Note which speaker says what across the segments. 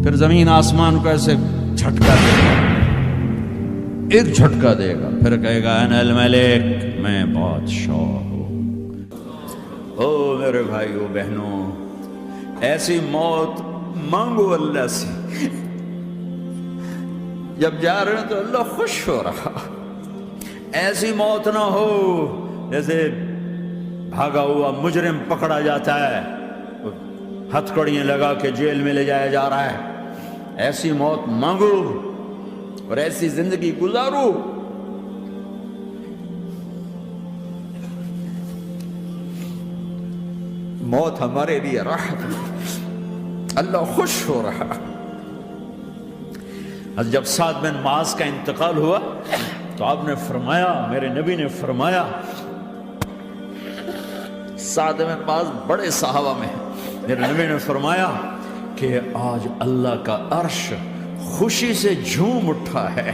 Speaker 1: پھر زمین آسمان کو ایسے جھٹکا دے گا، ایک جھٹکا دے گا، پھر کہے گا انا الملک، میں بادشاہ ہوں۔ او میرے بھائیو بہنوں، ایسی موت مانگو اللہ سے، جب جا رہے ہیں تو اللہ خوش ہو رہا۔ ایسی موت نہ ہو جیسے بھاگا ہوا مجرم پکڑا جاتا ہے، ہتھکڑیاں لگا کے جیل میں لے جایا جا رہا ہے۔ ایسی موت مانگو اور ایسی زندگی گزارو۔ موت ہمارے لیے راحت ہے، اللہ خوش ہو رہا۔ جب سعد بن معاذ کا انتقال ہوا تو آپ نے فرمایا، میرے نبی نے فرمایا، سعد بن معاذ بڑے صحابہ میں ہیں، میرے نبی نے فرمایا کہ آج اللہ کا عرش خوشی سے جھوم اٹھا ہے،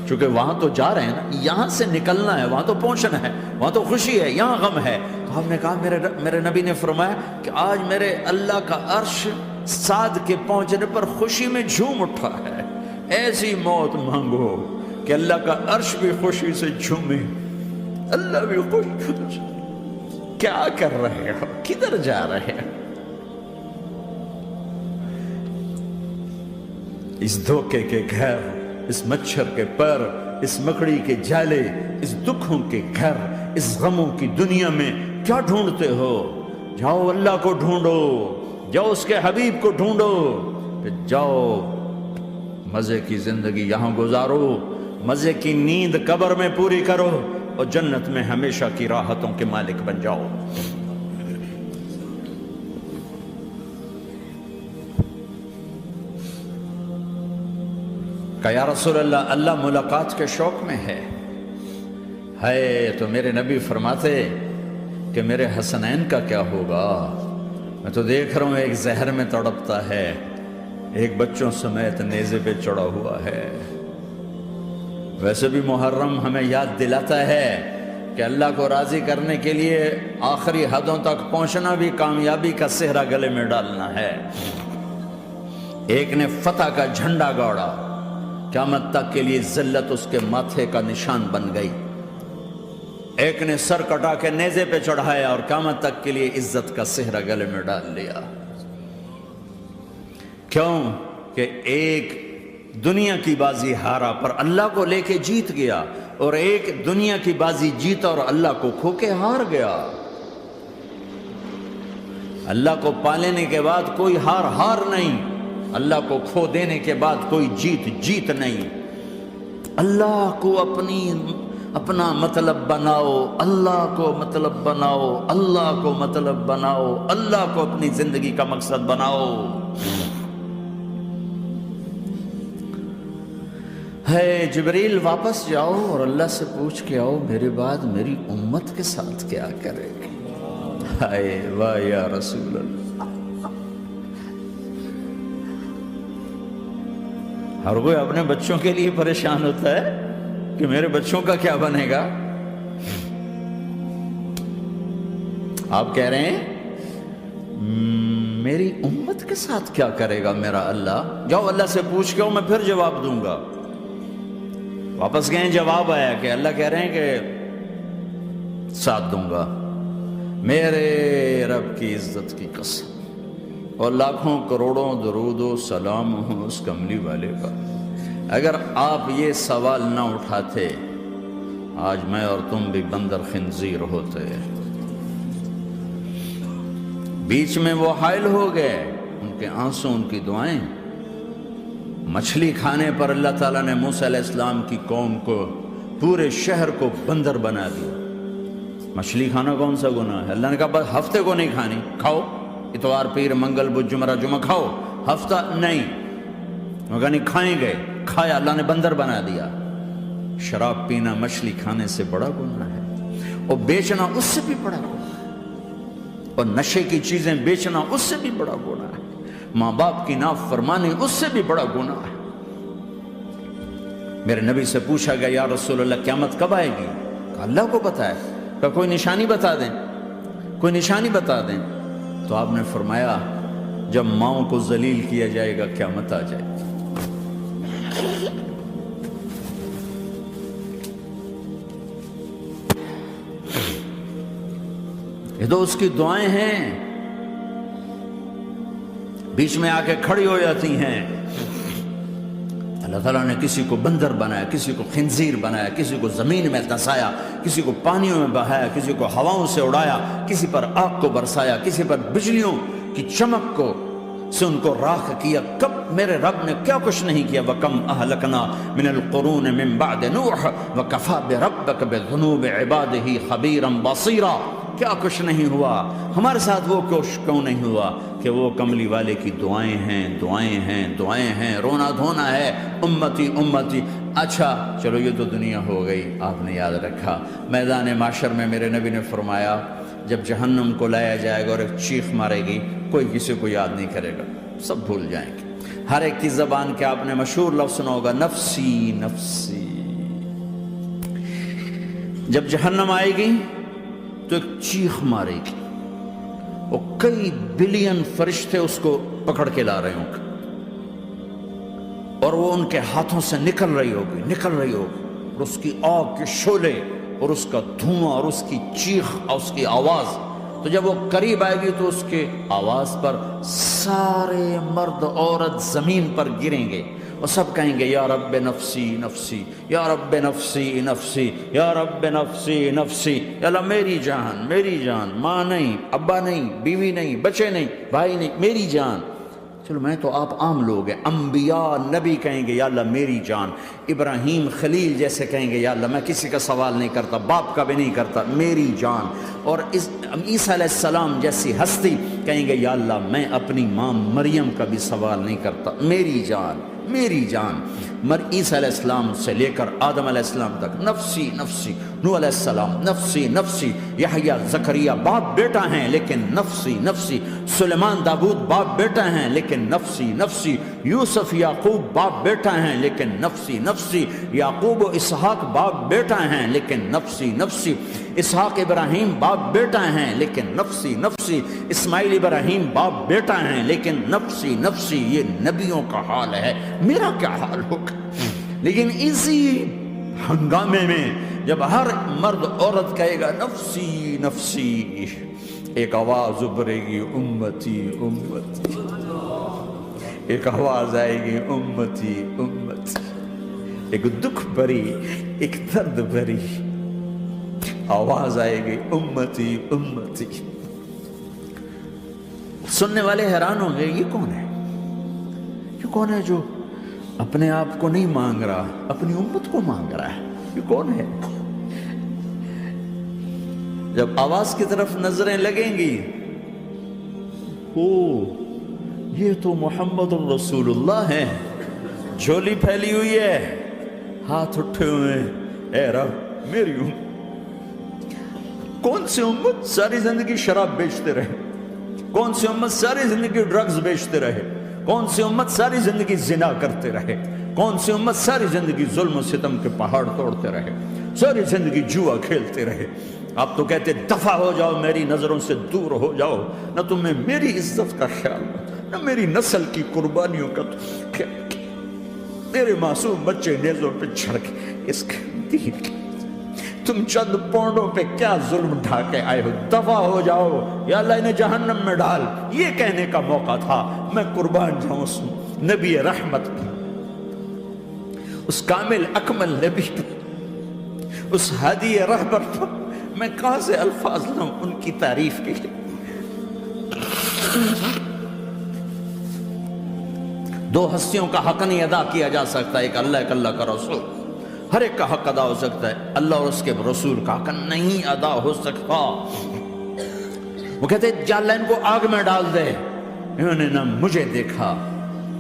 Speaker 1: چونکہ وہاں تو جا رہے ہیں نا، یہاں سے نکلنا ہے، وہاں تو پہنچنا ہے، وہاں تو خوشی ہے، یہاں غم ہے۔ تو آپ نے کہا، میرے نبی نے فرمایا کہ آج میرے اللہ کا عرش سعد کے پہنچنے پر خوشی میں جھوم اٹھا ہے۔ ایسی موت مانگو کہ اللہ کا عرش بھی خوشی سے جھومے، اللہ بھی خوش۔ کیا کر رہے ہو؟ کدھر جا رہے ہو؟ اس دھوکے کے گھر، اس مچھر کے پر، اس مکڑی کے جالے، اس دکھوں کے گھر، اس غموں کی دنیا میں کیا ڈھونڈتے ہو؟ جاؤ اللہ کو ڈھونڈو، جاؤ اس کے حبیب کو ڈھونڈو، پھر جاؤ مزے کی زندگی یہاں گزارو، مزے کی نیند قبر میں پوری کرو، اور جنت میں ہمیشہ کی راحتوں کے مالک بن جاؤ۔ کہا یا رسول اللہ، اللہ ملاقات کے شوق میں ہے۔ تو میرے نبی فرماتے کہ میرے حسنین کا کیا ہوگا؟ میں تو دیکھ رہا ہوں ایک زہر میں تڑپتا ہے، ایک بچوں سمیت نیزے پہ چڑھا ہوا ہے۔ ویسے بھی محرم ہمیں یاد دلاتا ہے کہ اللہ کو راضی کرنے کے لیے آخری حدوں تک پہنچنا بھی کامیابی کا صحرا گلے میں ڈالنا ہے۔ ایک نے فتح کا جھنڈا گاڑا، قیامت تک کے لیے ذلت اس کے ماتھے کا نشان بن گئی۔ ایک نے سر کٹا کے نیزے پہ چڑھایا اور قیامت تک کے لیے عزت کا صحرا گلے میں ڈال لیا۔ کیوں کہ ایک دنیا کی بازی ہارا پر اللہ کو لے کے جیت گیا، اور ایک دنیا کی بازی جیتا اور اللہ کو کھو کے ہار گیا۔ اللہ کو پا لینے کے بعد کوئی ہار نہیں، اللہ کو کھو دینے کے بعد کوئی جیت نہیں۔ اللہ کو اپنا مطلب بناؤ، اللہ کو مطلب بناؤ، اللہ کو مطلب بناؤ، اللہ کو اپنی زندگی کا مقصد بناؤ۔ جبریل واپس جاؤ اور اللہ سے پوچھ کے آؤ میرے بعد میری امت کے ساتھ کیا کرے گی؟ واہ یا رسول اللہ۔ ہر کوئی اپنے بچوں کے لیے پریشان ہوتا ہے کہ میرے بچوں کا کیا بنے گا۔ آپ کہہ رہے ہیں میری امت کے ساتھ کیا کرے گا میرا اللہ؟ جاؤ اللہ سے پوچھ کے میں پھر جواب دوں گا۔ واپس گئے، جواب آیا کہ اللہ کہہ رہے ہیں کہ ساتھ دوں گا، میرے رب کی عزت کی قسم، اور لاکھوں کروڑوں درود و سلام ہوں اس کملی والے کا۔ اگر آپ یہ سوال نہ اٹھاتے آج میں اور تم بھی بندر خنزیر ہوتے۔ بیچ میں وہ حائل ہو گئے، ان کے آنسو، ان کی دعائیں۔ مچھلی کھانے پر اللہ تعالیٰ نے موسیٰ علیہ السلام کی قوم کو، پورے شہر کو بندر بنا دیا۔ مچھلی کھانا کون سا گناہ ہے؟ اللہ نے کہا بس ہفتے کو نہیں کھانی، کھاؤ، اتوار پیر منگل بدھ جمعہ جمعہ کھاؤ، ہفتہ نہیں۔ وہ کہا نہیں، کھائیں گے، کھایا، اللہ نے بندر بنا دیا۔ شراب پینا مچھلی کھانے سے بڑا گناہ ہے، اور بیچنا اس سے بھی بڑا گناہ ہے، اور نشے کی چیزیں بیچنا اس سے بھی بڑا گناہ ہے، ماں باپ کی نافرمانی اس سے بھی بڑا گناہ ہے۔ میرے نبی سے پوچھا گیا یا رسول اللہ قیامت کب آئے گی؟ کہا اللہ کو پتہ ہے۔ کہا کوئی نشانی بتا دیں، کوئی نشانی بتا دیں۔ تو آپ نے فرمایا جب ماؤں کو ذلیل کیا جائے گا قیامت آ جائے گی۔ یہ تو اس کی دعائیں ہیں، بیچ میں آ کے کھڑی ہو جاتی ہیں۔ اللہ تعالیٰ نے کسی کو بندر بنایا، کسی کو خنزیر بنایا، کسی کو زمین میں دھسایا، کسی کو پانیوں میں بہایا، کسی کو ہواؤں سے اڑایا، کسی پر آگ کو برسایا، کسی پر بجلیوں کی چمک کو سے ان کو راکھ کیا۔ کب میرے رب نے کیا کچھ نہیں کیا۔ وَكَمْ أَهْلَكْنَا مِنَ الْقُرُونِ مِن بَعْدِ نُوحٍ وَكَفَىٰ بِرَبِّكَ بِذُنُوبِ عِبَادِهِ خَبِيرًا بَصِيرًا۔ کیا کچھ نہیں ہوا ہمارے ساتھ، وہ کچھ کیوں نہیں ہوا کہ وہ کملی والے کی دعائیں ہیں، دعائیں ہیں، دعائیں ہیں، رونا دھونا ہے، امتی امتی۔ اچھا چلو یہ تو دنیا ہو گئی، آپ نے یاد رکھا میدان معاشر میں میرے نبی نے فرمایا جب جہنم کو لایا جائے گا اور ایک چیخ مارے گی، کوئی کسی کو یاد نہیں کرے گا، سب بھول جائیں گے۔ ہر ایک کی زبان کے آپ نے مشہور لفظ سنا ہوگا، نفسی نفسی۔ جب جہنم آئے گی تو ایک چیخ مارے گی، اور کئی بلین فرشتے اس کو پکڑ کے لا رہے ہوں گے، اور وہ ان کے ہاتھوں سے نکل رہی ہوگی، اور اس کی آگ کے شعلے اور اس کا دھواں اور اس کی چیخ اور اس کی آواز۔ تو جب وہ قریب آئے گی تو اس کے آواز پر سارے مرد عورت زمین پر گریں گے اور سب کہیں گے یا رب نفسی نفسی، یا رب نفسی نفسی، یا رب نفسی نفسی۔ یا اللہ میری جان، میری جان، ماں نہیں، ابا نہیں، بیوی نہیں، بچے نہیں، بھائی نہیں، میری جان۔ چلو میں تو آپ عام لوگ ہیں، انبیاء نبی کہیں گے یا اللہ میری جان، ابراہیم خلیل جیسے کہیں گے یا اللہ میں کسی کا سوال نہیں کرتا، باپ کا بھی نہیں کرتا، میری جان۔ اور عیسیٰ علیہ السلام جیسی ہستی کہیں گے یا اللہ میں اپنی ماں مریم کا بھی سوال نہیں کرتا، میری جان، میری جان۔ عیسیٰ علیہ السلام سے لے کر آدم علیہ السلام تک نفسی نفسی، نوح علیہ السلام نفسی نفسی، یحییٰ زکریا باپ بیٹا ہیں لیکن نفسی نفسی، سلیمان داؤد باپ بیٹا ہیں لیکن نفسی نفسی، یوسف یعقوب باپ بیٹا ہیں لیکن نفسی نفسی، یعقوب و اسحاق باپ بیٹا ہیں لیکن نفسی نفسی، اسحاق ابراہیم باپ بیٹا ہیں لیکن نفسی نفسی، اسماعیل ابراہیم باپ بیٹا ہیں لیکن نفسی نفسی۔ یہ نبیوں کا حال ہے، میرا کیا حال ہوگا؟ لیکن اسی ہنگامے میں جب ہر مرد عورت کہے گا نفسی نفسی، ایک آواز ابھرے گی امتی امتی، ایک آواز آئے گی امتی امتی، ایک دکھ بھری، ایک درد بھری آواز آئے گی امتی امتی۔ سننے والے حیران ہوں گے یہ کون ہے، یہ کون ہے جو اپنے آپ کو نہیں مانگ رہا، اپنی امت کو مانگ رہا ہے، یہ کون ہے؟ جب آواز کی طرف نظریں لگیں گی، او یہ تو محمد الرسول اللہ ہے، جھولی پھیلی ہوئی ہے، ہاتھ اٹھے ہوئے ہیں، اے رب میری امت۔ کون سی امت ساری زندگی شراب بیچتے رہے، کون سی امت ساری زندگی ڈرگز بیچتے رہے، کون سی امت ساری زندگی زنا کرتے رہے، کون سی امت ساری زندگی ظلم و ستم کے پہاڑ توڑتے رہے، ساری زندگی جوا کھیلتے رہے۔ آپ تو کہتے دفع ہو جاؤ، میری نظروں سے دور ہو جاؤ، نہ تمہیں میری عزت کا خیال، نہ میری نسل کی قربانیوں کا خیال، میرے معصوم بچے نیزوں پہ چڑھ کے اس کے دین کے تم چند پونڈوں پہ کیا ظلم ڈھا کے آئے ہو، دفع ہو جاؤ، یا اللہ انہیں جہنم میں ڈال۔ یہ کہنے کا موقع تھا، میں قربان جاؤں اس نبی رحمت پر، اس کامل اکمل نبی پر، اس ہادی رہبر پر۔ میں کہاں سے الفاظ لوں ان کی تعریف کے لیے؟ دو ہستیوں کا حق نہیں ادا کیا جا سکتا، ایک اللہ، ایک اللہ کا رسول۔ ہر ایک کا حق ادا ہو سکتا ہے، اللہ اور اس کے رسول کا حق نہیں ادا ہو سکتا۔ وہ کہتے جا اللہ ان کو آگ میں ڈال دے، انہوں نے نہ مجھے دیکھا،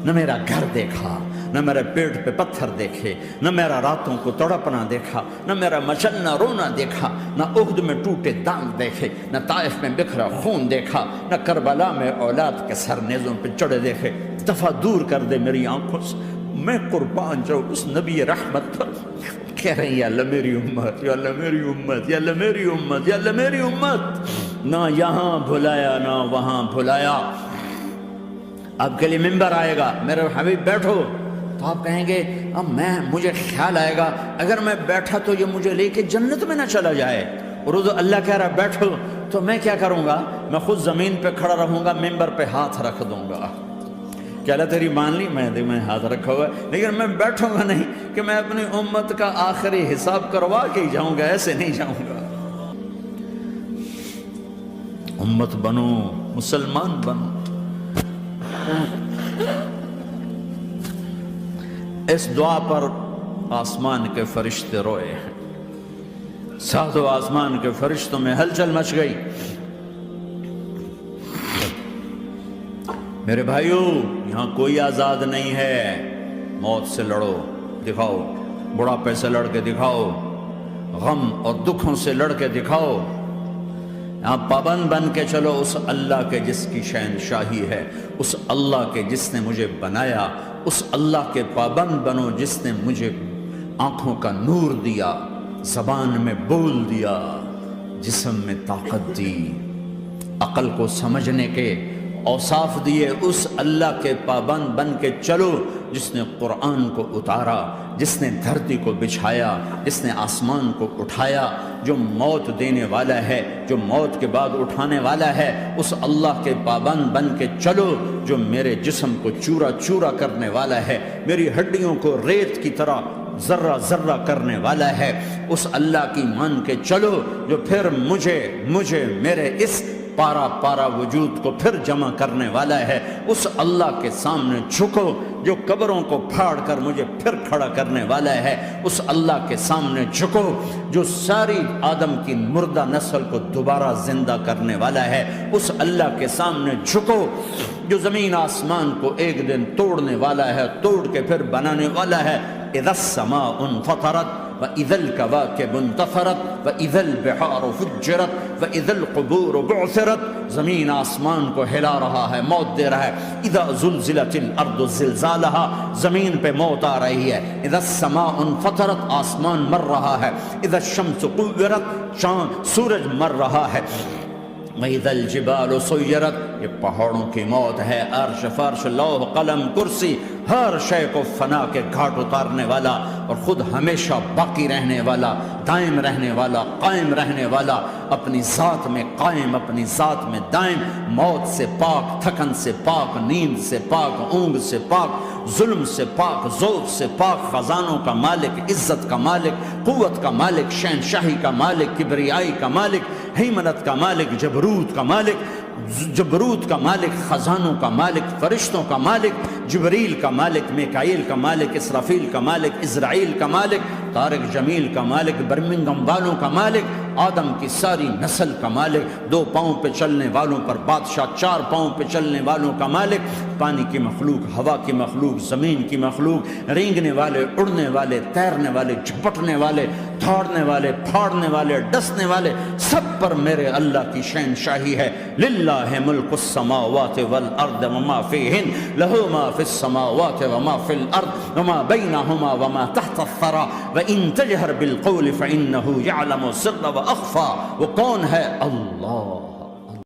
Speaker 1: نہ میرا گھر دیکھا، نہ میرے پیٹ پہ پتھر دیکھے، نہ میرا راتوں کو تڑپنا دیکھا، نہ میرا مچلنا رونا دیکھا، نہ احد میں ٹوٹے دانت دیکھے، نہ طائف میں بکھرا خون دیکھا، نہ کربلا میں اولاد کے سر نیزوں پہ چڑھے دیکھے۔ دفعہ دور کر دے میری آنکھوں سے، میں قربان جاؤں اس نبی رحمت پر۔ کہہ رہے ہیں یا اللہ میری امت، یا اللہ میری امت، یا اللہ میری امت، یا اللہ میری امت۔ نہ یہاں بھلایا نہ وہاں بھلایا، آپ کے لیے ممبر آئے گا، میرے حبیب بیٹھو، تو آپ کہیں گے اب مجھے خیال آئے گا اگر میں بیٹھا تو یہ مجھے لے کے جنت میں نہ چلا جائے، اور اللہ کہہ رہا بیٹھو، تو میں کیا کروں گا؟ میں خود زمین پہ کھڑا رہوں گا، ممبر پہ ہاتھ رکھ دوں گا کہ اللہ تیری مان لی، میں ہاتھ رکھا ہوا ہے، لیکن میں بیٹھوں گا نہیں کہ میں اپنی امت کا آخری حساب کروا کے ہی جاؤں گا، ایسے نہیں جاؤں گا۔ امت بنو، مسلمان بنو۔ اس دعا پر آسمان کے فرشتے روئے ہیں، ساتوں آسمان کے فرشتوں میں ہلچل مچ گئی۔ میرے بھائیوں، یہاں کوئی آزاد نہیں ہے، موت سے لڑو، دکھاؤ، بڑھاپے سے لڑ کے دکھاؤ، غم اور دکھوں سے لڑ کے دکھاؤ، یہاں پابند بن کے چلو اس اللہ کے جس کی شہنشاہی ہے، اس اللہ کے جس نے مجھے بنایا، اس اللہ کے پابند بنو جس نے مجھے آنکھوں کا نور دیا، زبان میں بول دیا، جسم میں طاقت دی، عقل کو سمجھنے کے اوصاف دیے، اس اللہ کے پابند بن کے چلو جس نے قرآن کو اتارا، جس نے دھرتی کو بچھایا، جس نے آسمان کو اٹھایا، جو موت دینے والا ہے، جو موت کے بعد اٹھانے والا ہے، اس اللہ کے پابند بن کے چلو جو میرے جسم کو چورا چورا کرنے والا ہے، میری ہڈیوں کو ریت کی طرح ذرہ ذرہ کرنے والا ہے، اس اللہ کی مان کے چلو جو پھر مجھے میرے اس پارا پارا وجود کو پھر جمع کرنے والا ہے، اس اللہ کے سامنے جھکو جو قبروں کو پھاڑ کر مجھے پھر کھڑا کرنے والا ہے، اس اللہ کے سامنے جھکو جو ساری آدم کی مردہ نسل کو دوبارہ زندہ کرنے والا ہے، اس اللہ کے سامنے جھکو جو زمین آسمان کو ایک دن توڑنے والا ہے، توڑ کے پھر بنانے والا ہے۔ اذا السماء انفطرت وَإِذَا الْكَوَاكِبُ انتَثَرَتْ وَإِذَا الْبِحَارُ فُجِّرَتْ وَإِذَا الْقُبُورُ بُعْثِرَتْ، زمین آسمان کو ہلا رہا ہے، موت دے رہا ہے۔ اِذَا زُلْزِلَتِ الْأَرْضُ زِلْزَالَهَا، زمین پہ موت آ رہی ہے۔ اِذَا السَّمَاءُ انفطرت، آسمان مر رہا ہے۔ اِذَا الشَّمْسُ كُوِّرَتْ، سورج مر رہا ہے۔ وَإِذَا الْجِبَالُ سُيِّرَتْ، یہ پہاڑوں کی موت ہے۔ عرش فرش لوح قلم کرسی، ہر شے کو فنا کے گھاٹ اتارنے والا اور خود ہمیشہ باقی رہنے والا، دائم رہنے والا، قائم رہنے والا، اپنی ذات میں قائم، اپنی ذات میں دائم، موت سے پاک، تھکن سے پاک، نیند سے پاک، اونگ سے پاک، ظلم سے پاک، ذوق سے پاک، خزانوں کا مالک، عزت کا مالک، قوت کا مالک، شہنشاہی کا مالک، کبریائی کا مالک، ہیمنت کا مالک، جبروت کا مالک، خزانوں کا مالک، فرشتوں کا مالک، جبریل کا مالک، میکائیل کا مالک، اسرافیل کا مالک، اسرائیل کا مالک، طارق جمیل کا مالک، برمنگم والوں کا مالک، آدم کی ساری نسل کا مالک، 2 پاؤں پہ چلنے والوں پر بادشاہ، 4 پاؤں پہ چلنے والوں کا مالک، پانی کی مخلوق، ہوا کی مخلوق، زمین کی مخلوق، رینگنے والے، اڑنے والے، تیرنے والے، جھپٹنے والے، دھاڑنے والے، پھاڑنے والے، ڈسنے والے، سب پر میرے اللہ کی شہنشاہی ہے۔ للہ ملک السماوات والارض وما فیہن، لہ ما فی السماوات وما فی الارض وما بینہما وما تحت الثری وان تجہر بالقول فانہ یعلم السر واخفی۔ وہ کون ہے؟ اللہ۔